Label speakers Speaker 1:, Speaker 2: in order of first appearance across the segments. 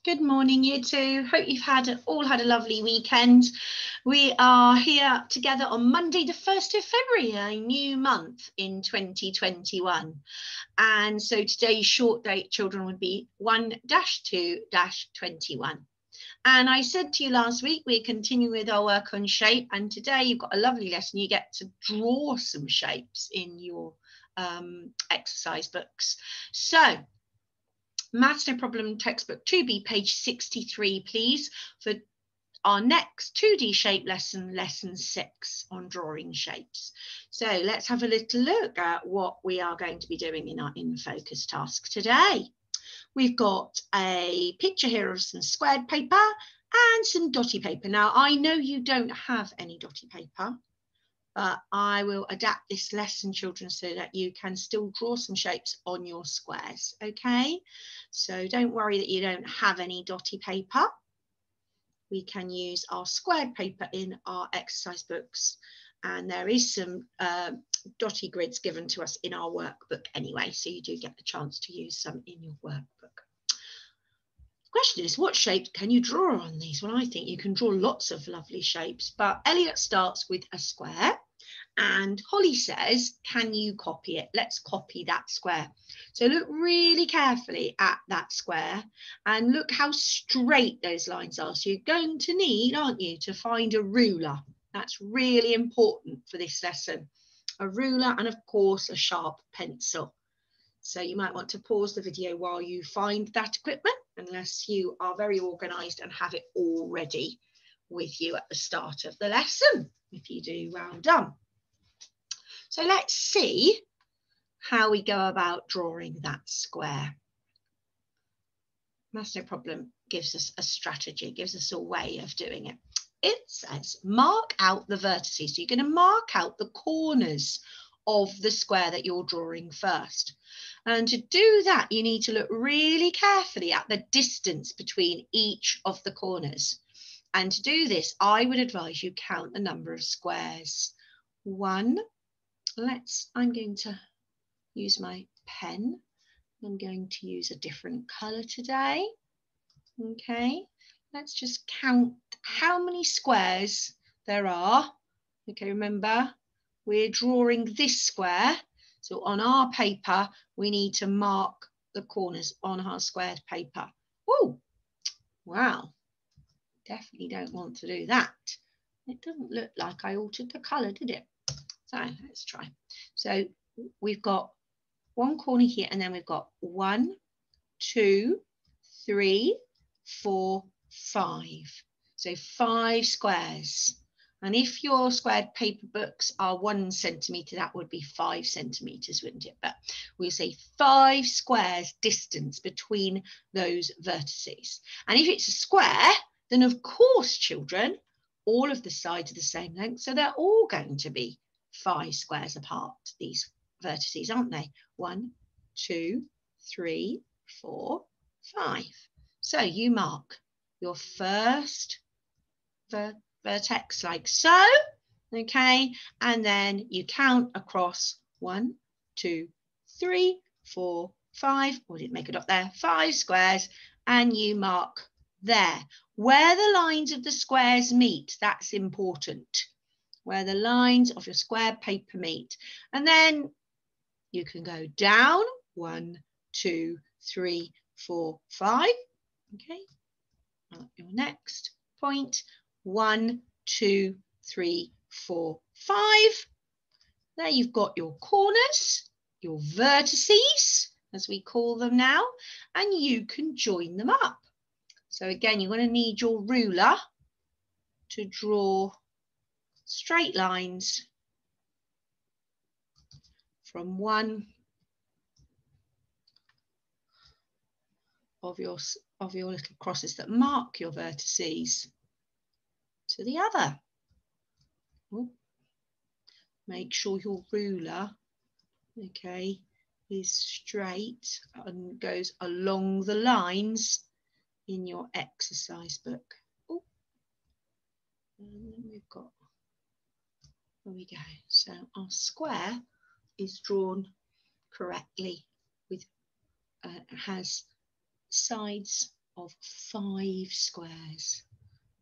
Speaker 1: Good morning, you two. Hope you've all had a lovely weekend. We are here together on Monday, the 1st of February, a new month in 2021. And so today's short date children would be 1-2-21. And I said to you last week, we're continuing with our work on shape. And today you've got a lovely lesson. You get to draw some shapes in your exercise books. So, Maths No Problem textbook 2B, page 63, please, for our next 2D shape lesson, lesson 6 on drawing shapes. So let's have a little look at what we are going to be doing in our In Focus task today. We've got a picture here of some squared paper and some dotty paper. Now, I know you don't have any dotty paper, but I will adapt this lesson, children, so that you can still draw some shapes on your squares, okay? So don't worry that you don't have any dotty paper. We can use our squared paper in our exercise books, and there is some dotty grids given to us in our workbook anyway, so you do get the chance to use some in your workbook. The question is, what shapes can you draw on these? Well, I think you can draw lots of lovely shapes, but Elliot starts with a square and Holly says, can you copy it? Let's copy that square. So look really carefully at that square and look how straight those lines are. So you're going to need, aren't you, to find a ruler. That's really important for this lesson. A ruler and of course a sharp pencil. So you might want to pause the video while you find that equipment, unless you are very organised and have it all ready with you at the start of the lesson. If you do, well done. So let's see how we go about drawing that square. Maths No Problem gives us a strategy, gives us a way of doing it. It says mark out the vertices. So you're going to mark out the corners of the square that you're drawing first. And to do that, you need to look really carefully at the distance between each of the corners. And to do this, I would advise you count the number of squares. I'm going to use my pen. I'm going to use a different colour today. Okay, let's just count how many squares there are. Okay, remember, we're drawing this square. So on our paper, we need to mark the corners on our squared paper. Oh, wow. Definitely don't want to do that. It doesn't look like I altered the colour, did it? So let's try. So we've got one corner here, and then we've got 1, 2, 3, 4, 5. So 5 squares. And if your squared paper books are 1 centimetre, that would be 5 centimetres, wouldn't it? But we'll say 5 squares distance between those vertices. And if it's a square, then of course, children, all of the sides are the same length. So they're all going to be 5 squares apart, these vertices, aren't they? 1, 2, 3, 4, 5. So you mark your first vertex like so, okay, and then you count across 1, 2, 3, 4, 5. Or did it make a dot there? 5 squares, and you mark there where the lines of the squares meet. That's important, where the lines of your square paper meet. And then you can go down 1, 2, 3, 4, 5. Okay, your next point, 1, 2, 3, 4, 5. There you've got your corners, your vertices, as we call them now, and you can join them up. So again, you're going to need your ruler to draw straight lines from one of your little crosses that mark your vertices to the other. Ooh. Make sure your ruler, okay, is straight and goes along the lines in your exercise book. Ooh. And then we've got, there we go. So our square is drawn correctly with has sides of 5 squares,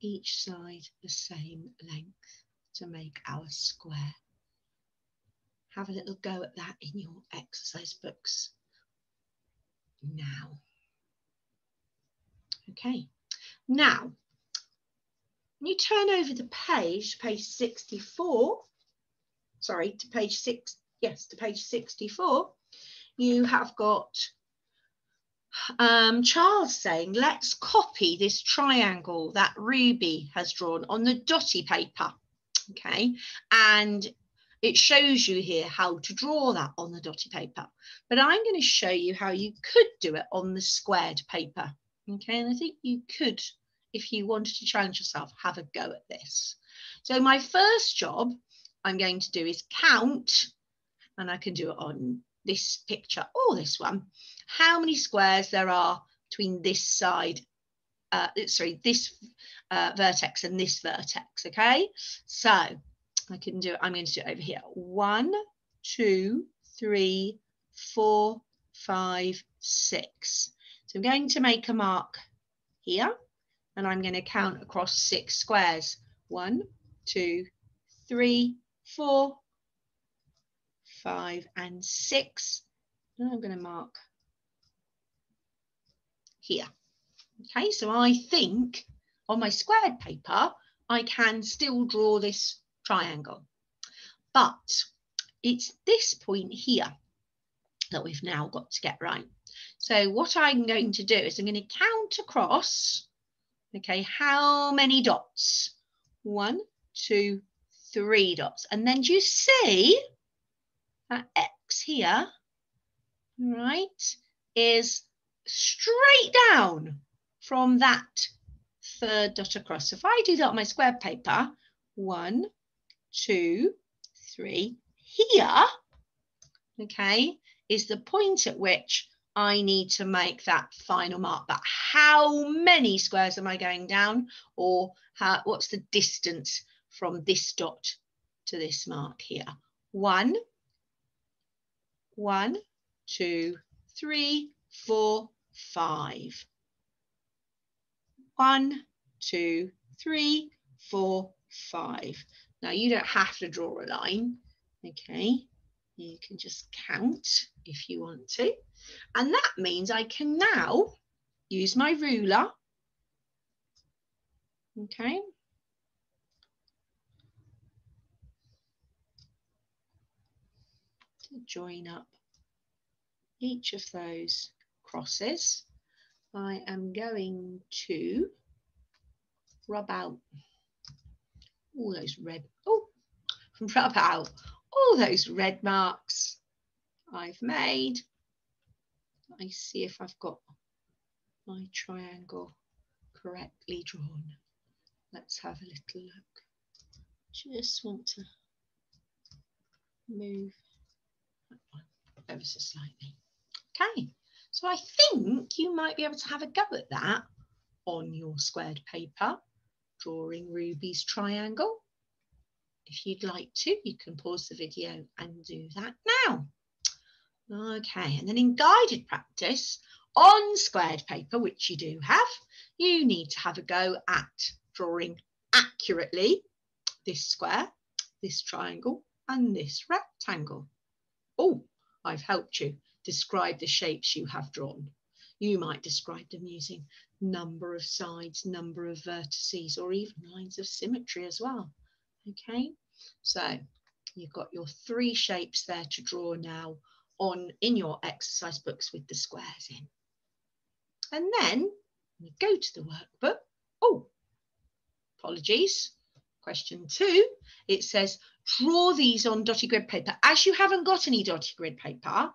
Speaker 1: each side the same length, to make our square. Have a little go at that in your exercise books now. Okay, now when you turn over the page, page 64, sorry, to page 6, yes, to page 64, you have got Charles saying, let's copy this triangle that Ruby has drawn on the dotty paper. Okay, and it shows you here how to draw that on the dotty paper, but I'm going to show you how you could do it on the squared paper. Okay, and I think you could, if you wanted to challenge yourself, have a go at this. So my first job I'm going to do is count, and I can do it on this picture or this one, how many squares there are between this side, this vertex and this vertex. Okay, so I can do it. I'm going to do it over here. 1, 2, 3, 4, 5, 6. So I'm going to make a mark here, and I'm going to count across 6 squares. 1, 2, 3, 4, 5, and 6. And I'm going to mark here. Okay, so I think on my squared paper, I can still draw this triangle, but it's this point here that we've now got to get right. So what I'm going to do is I'm going to count across, okay, how many dots? 1, 2, 3 dots. And then do you see that X here, right, is straight down from that 3rd dot across. So if I do that on my square paper, 1, 2, 3, here, okay, is the point at which I need to make that final mark. But how many squares am I going down, or what's the distance from this dot to this mark here? 1, 2, 3, 4, 5. 1, 2, 3, 4, 5. Now you don't have to draw a line, okay? You can just count if you want to. And that means I can now use my ruler, okay? To join up each of those crosses. I am going to rub out all those red marks I've made. I see if I've got my triangle correctly drawn. Let's have a little look. Just want to move that one ever so slightly. Okay, so I think you might be able to have a go at that on your squared paper, drawing Ruby's triangle. If you'd like to, you can pause the video and do that now. Okay, and then in guided practice on squared paper, which you do have, you need to have a go at drawing accurately this square, this triangle, and this rectangle. Oh, I've helped you describe the shapes you have drawn. You might describe them using number of sides, number of vertices, or even lines of symmetry as well. Okay, so you've got your 3 shapes there to draw now in your exercise books with the squares in. And then we go to the workbook. Oh, apologies. Question 2, it says, draw these on dotty grid paper. As you haven't got any dotty grid paper,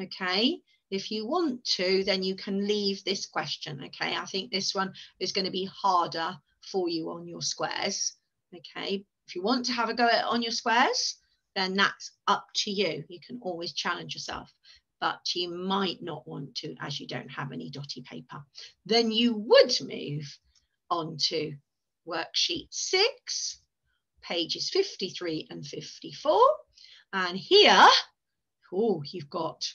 Speaker 1: okay, if you want to, then you can leave this question, okay? I think this one is going to be harder for you on your squares, okay? If you want to have a go at it on your squares, then that's up to you. You can always challenge yourself, but you might not want to as you don't have any dotty paper. Then you would move on to worksheet 6, pages 53 and 54. And here, oh, you've got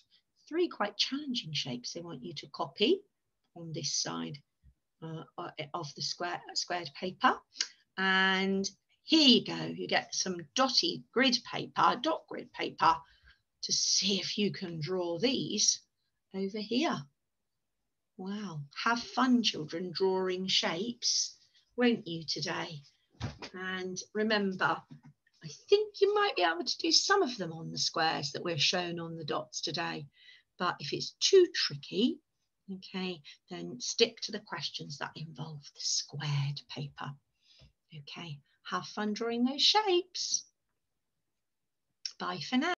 Speaker 1: 3 quite challenging shapes they want you to copy on this side of the squared paper. And here you go, you get some dotty grid paper, dot grid paper, to see if you can draw these over here. Wow, have fun, children, drawing shapes, won't you, today? And remember, I think you might be able to do some of them on the squares that we're shown on the dots today. But if it's too tricky, okay, then stick to the questions that involve the squared paper. Okay, have fun drawing those shapes. Bye for now.